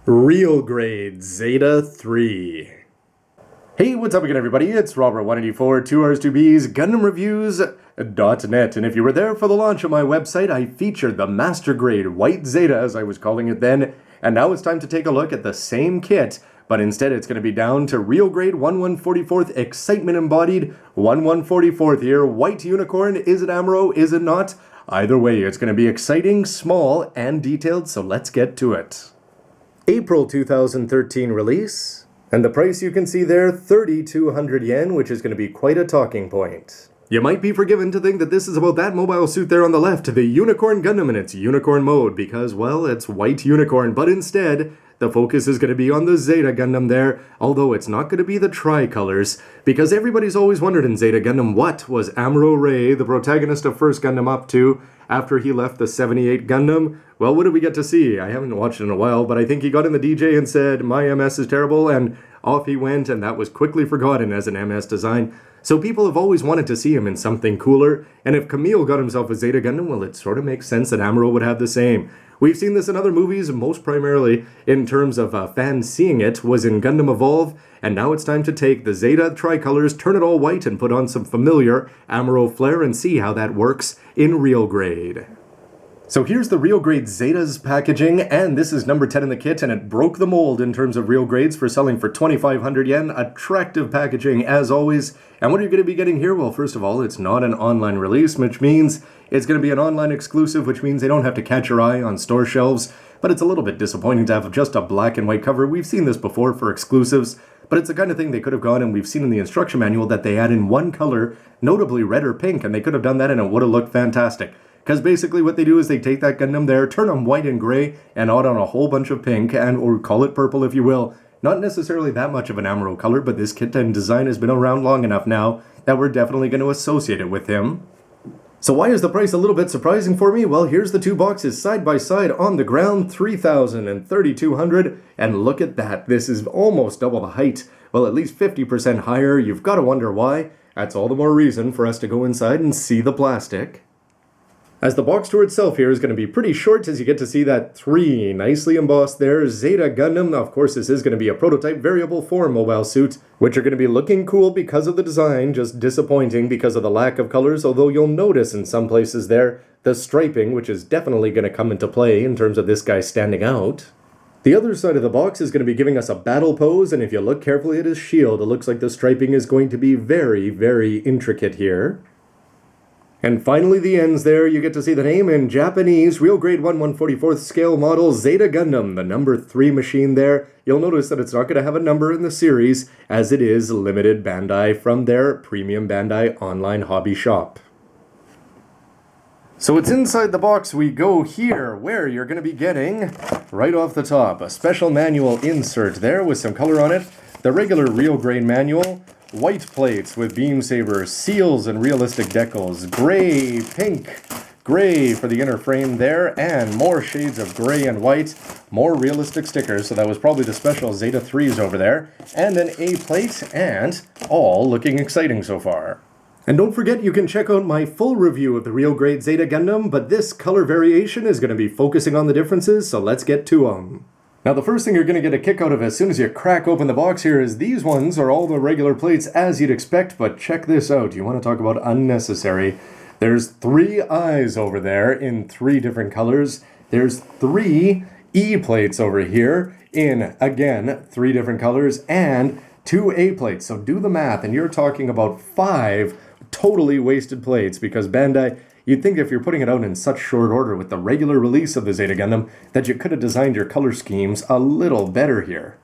Real Grade Zeta 3. Hey, what's up again, everybody? It's Robert184, 2Rs2Bs, GundamReviews.net, and if you were there for the launch of my website, I featured the Master Grade White Zeta, as I was calling it then, and now it's time to take a look at the same kit, but instead it's going to be down to Real Grade 1/144th Excitement Embodied 1/144th here. White Unicorn, is it Amuro, is it not? Either way, it's going to be exciting, small, and detailed, so let's get to it. April 2013 release, and the price you can see there, 3,200 yen, which is going to be quite a talking point. You might be forgiven to think that this is about that mobile suit there on the left, the Unicorn Gundam in its Unicorn mode, because, well, it's White Unicorn, but instead, the focus is going to be on the Zeta Gundam there, although it's not going to be the tricolors, because everybody's always wondered in Zeta Gundam, what was Amuro Ray, the protagonist of First Gundam, up to after he left the 78 Gundam? Well, what did we get to see? I haven't watched it in a while, but I think he got in the DJ and said, "My MS is terrible," and off he went, and that was quickly forgotten as an MS design. So people have always wanted to see him in something cooler, and if Camille got himself a Zeta Gundam, well, it sort of makes sense that Amuro would have the same. We've seen this in other movies, most primarily in terms of fans seeing it, was in Gundam Evolve, and now it's time to take the Zeta tricolors, turn it all white, and put on some familiar Amuro flair and see how that works in Real Grade. So here's the Real Grade Zeta's packaging, and this is number 10 in the kit, and it broke the mold in terms of Real Grades for selling for 2,500 yen. Attractive packaging, as always. And what are you going to be getting here? Well, first of all, it's not an online release, which means it's going to be an online exclusive, which means they don't have to catch your eye on store shelves. But it's a little bit disappointing to have just a black and white cover. We've seen this before for exclusives, but it's the kind of thing they could have gone, and we've seen in the instruction manual that they add in one color, notably red or pink, and they could have done that and it would have looked fantastic. Because basically what they do is they take that Gundam there, turn them white and gray, and add on a whole bunch of pink, or call it purple if you will. Not necessarily that much of an Amuro color, but this kit and design has been around long enough now that we're definitely going to associate it with him. So why is the price a little bit surprising for me? Well, here's the two boxes side by side on the ground, 3,000 and 3,200, and look at that, this is almost double the height. Well, at least 50% higher. You've got to wonder why. That's all the more reason for us to go inside and see the plastic. As the box tour itself here is going to be pretty short, as you get to see that 3 nicely embossed there, Zeta Gundam. Of course, this is going to be a prototype variable form mobile suit, which are going to be looking cool because of the design, just disappointing because of the lack of colors, although you'll notice in some places there, the striping, which is definitely going to come into play in terms of this guy standing out. The other side of the box is going to be giving us a battle pose, and if you look carefully at his shield, it looks like the striping is going to be very, very intricate here. And finally, the ends there, you get to see the name in Japanese, Real Grade 1/144th scale model Zeta Gundam, the number 3 machine there. You'll notice that it's not going to have a number in the series, as it is limited Bandai from their premium Bandai online hobby shop. So it's inside the box we go here, where you're going to be getting, right off the top, a special manual insert there with some color on it, the regular Real Grade manual, white plates with beam sabers, seals and realistic decals, gray, pink, gray for the inner frame there, and more shades of gray and white, more realistic stickers, so that was probably the special Zeta 3s over there, and an A plate, and all looking exciting so far. And don't forget, you can check out my full review of the Real Grade Zeta Gundam, but this color variation is going to be focusing on the differences, so let's get to them. Now, the first thing you're going to get a kick out of as soon as you crack open the box here is these ones are all the regular plates as you'd expect, but check this out. You want to talk about unnecessary. There's 3 eyes over there in 3 different colors. There's 3 E plates over here in, again, 3 different colors, and 2 A plates. So do the math, and you're talking about 5 totally wasted plates because Bandai, you'd think if you're putting it out in such short order with the regular release of the Zeta Gundam that you could have designed your color schemes a little better here.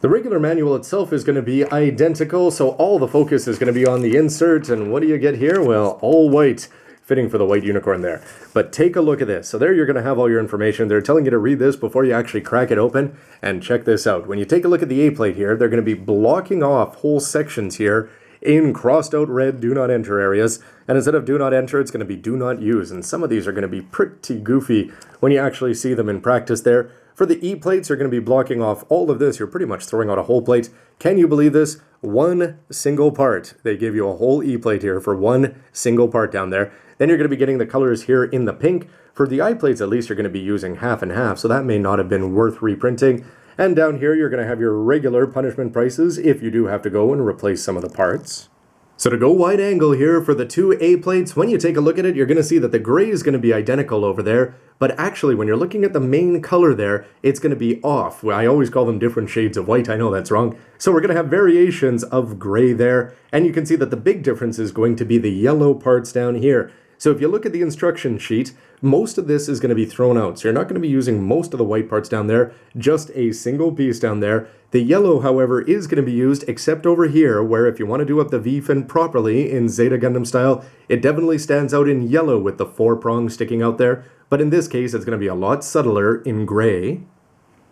The regular manual itself is going to be identical, so all the focus is going to be on the insert, and what do you get here? Well, all white, fitting for the White Unicorn there. But take a look at this. So there you're going to have all your information. They're telling you to read this before you actually crack it open, and check this out. When you take a look at the A plate here, they're going to be blocking off whole sections here in crossed out red do not enter areas, and instead of do not enter, it's going to be do not use, and some of these are going to be pretty goofy when you actually see them in practice there. For the E plates, you're going to be blocking off all of this. You're pretty much throwing out a whole plate. Can you believe this? one single part. They give you a whole E-plate here for one single part down there. Then you're going to be getting the colors here in the pink. For the I-plates, at least you're going to be using half and half, so that may not have been worth reprinting. And down here, you're going to have your regular punishment prices if you do have to go and replace some of the parts. So to go wide angle here for the two A-plates, when you take a look at it, you're going to see that the gray is going to be identical over there. But actually, when you're looking at the main color there, it's going to be off. Well, I always call them different shades of white. I know that's wrong. So we're going to have variations of gray there. And you can see that the big difference is going to be the yellow parts down here. So if you look at the instruction sheet, most of this is going to be thrown out. So you're not going to be using most of the white parts down there, just a single piece down there. The yellow, however, is going to be used except over here, where if you want to do up the V-fin properly in Zeta Gundam style, it definitely stands out in yellow with the 4 prongs sticking out there. But in this case, it's going to be a lot subtler in gray.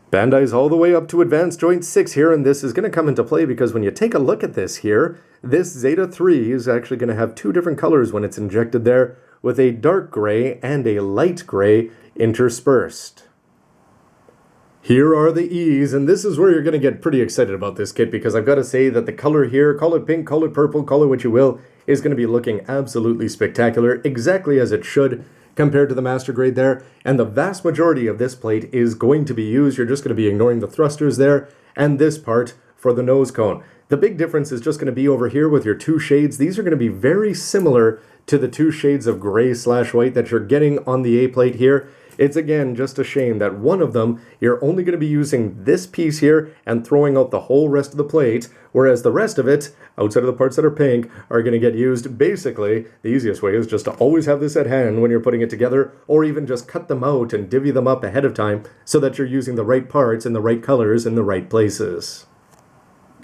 Bandai's all the way up to Advanced Joint 6 here, and this is going to come into play because when you take a look at this here, this Zeta 3 is actually going to have 2 different colors when it's injected there, with a dark gray and a light gray interspersed. Here are the E's, and this is where you're going to get pretty excited about this kit, because I've got to say that the color here, call it pink, call it purple, call it what you will, is going to be looking absolutely spectacular, exactly as it should, compared to the master grade there, and the vast majority of this plate is going to be used. You're just going to be ignoring the thrusters there, and this part for the nose cone. The big difference is just going to be over here with your 2 shades. These are going to be very similar to the 2 shades of gray/white that you're getting on the A plate here. It's again just a shame that one of them, you're only going to be using this piece here and throwing out the whole rest of the plate, whereas the rest of it, outside of the parts that are pink, are going to get used. Basically, the easiest way is just to always have this at hand when you're putting it together, or even just cut them out and divvy them up ahead of time so that you're using the right parts in the right colors in the right places.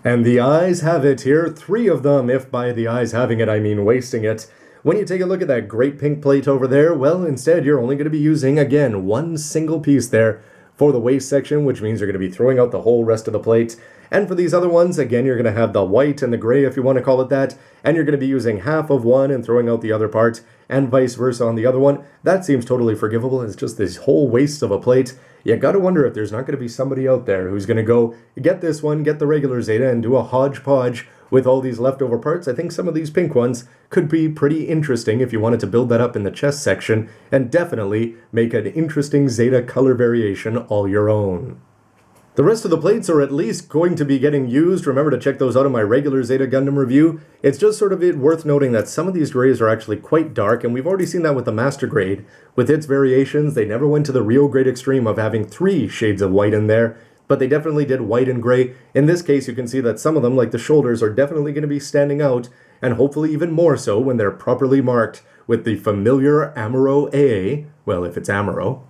And the eyes have it here, 3 of them, if by the eyes having it I mean wasting it. When you take a look at that great pink plate over there, well, instead you're only going to be using, again, one single piece there for the waist section, which means you're going to be throwing out the whole rest of the plate. And for these other ones, again, you're going to have the white and the gray, if you want to call it that, and you're going to be using half of one and throwing out the other part, and vice versa on the other one. That seems totally forgivable. It's just this whole waste of a plate. You got to wonder if there's not going to be somebody out there who's going to go get this one, get the regular Zeta, and do a hodgepodge with all these leftover parts. I think some of these pink ones could be pretty interesting if you wanted to build that up in the chest section, and definitely make an interesting Zeta color variation all your own. The rest of the plates are at least going to be getting used. Remember to check those out in my regular Zeta Gundam review. It's just sort of worth noting that some of these grays are actually quite dark, and we've already seen that with the Master Grade. With its variations, they never went to the real grade extreme of having 3 shades of white in there, but they definitely did white and gray. In this case, you can see that some of them, like the shoulders, are definitely going to be standing out, and hopefully even more so when they're properly marked with the familiar Amuro A, well, if it's Amuro.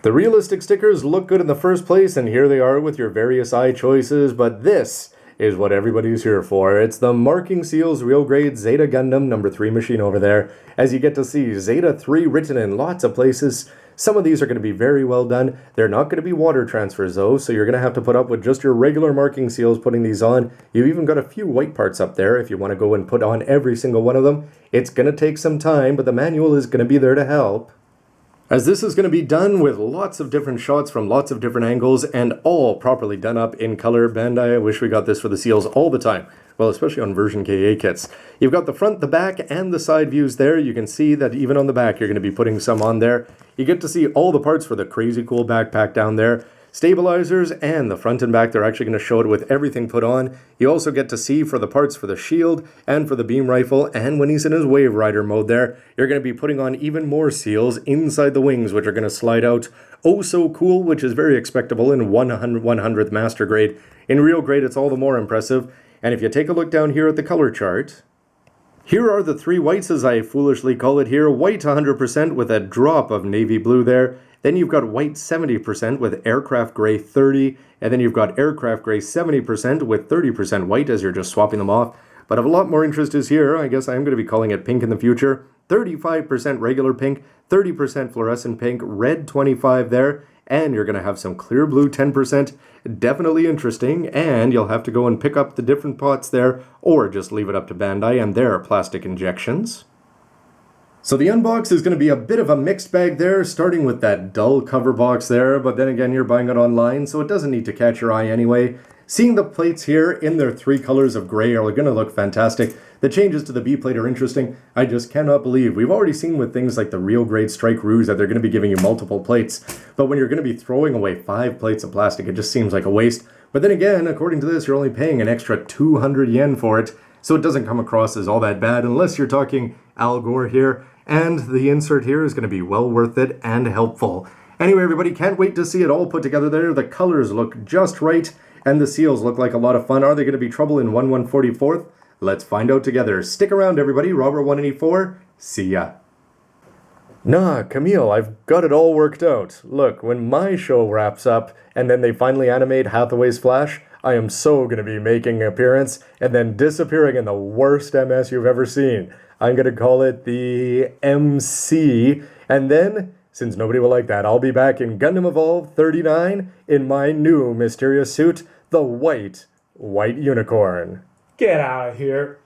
The realistic stickers look good in the first place, and here they are with your various eye choices, but this is what everybody's here for. It's the Marking Seals Real Grade Zeta Gundam number 3 machine over there, as you get to see Zeta 3 written in lots of places. Some of these are going to be very well done. They're not going to be water transfers though, so you're going to have to put up with just your regular marking seals putting these on. You've even got a few white parts up there if you want to go and put on every single one of them. It's going to take some time, but the manual is going to be there to help. As this is going to be done with lots of different shots from lots of different angles and all properly done up in color. Bandai, I wish we got this for the seals all the time. Well, especially on version KA kits. You've got the front, the back, and the side views there. You can see that even on the back, you're going to be putting some on there. You get to see all the parts for the crazy cool backpack down there. Stabilizers and the front and back, they're actually going to show it with everything put on. You also get to see for the parts for the shield and for the beam rifle, and when he's in his Wave Rider mode there, you're going to be putting on even more seals inside the wings, which are going to slide out. Oh so cool, which is very expectable in 100th Master Grade. In Real Grade, it's all the more impressive. And if you take a look down here at the color chart, here are the 3 whites, as I foolishly call it here. White 100% with a drop of navy blue there. Then you've got white 70% with aircraft gray 30, and then you've got aircraft gray 70% with 30% white as you're just swapping them off. But of a lot more interest is here, I guess I am going to be calling it pink in the future. 35% regular pink, 30% fluorescent pink, red 25 there, and you're going to have some clear blue 10%. Definitely interesting, and you'll have to go and pick up the different pots there, or just leave it up to Bandai and their plastic injections. So the unbox is going to be a bit of a mixed bag there, starting with that dull cover box there, but then again you're buying it online, so it doesn't need to catch your eye anyway. Seeing the plates here in their 3 colors of gray are going to look fantastic. The changes to the B plate are interesting. I just cannot believe we've already seen with things like the real grade Strike Rouge that they're going to be giving you multiple plates. But when you're going to be throwing away 5 plates of plastic, it just seems like a waste. But then again, according to this, you're only paying an extra 200 yen for it. So it doesn't come across as all that bad unless you're talking Al Gore here. And the insert here is going to be well worth it and helpful. Anyway, everybody, can't wait to see it all put together there. The colors look just right. And the seals look like a lot of fun. Are they going to be trouble in 1/144th? Let's find out together. Stick around, everybody. Robert184, see ya. Nah, Camille, I've got it all worked out. Look, when my show wraps up, and then they finally animate Hathaway's Flash, I am so going to be making an appearance, and then disappearing in the worst MS you've ever seen. I'm going to call it the MC, and then, since nobody will like that, I'll be back in Gundam Evolve 39 in my new mysterious suit, the White Unicorn. Get out of here.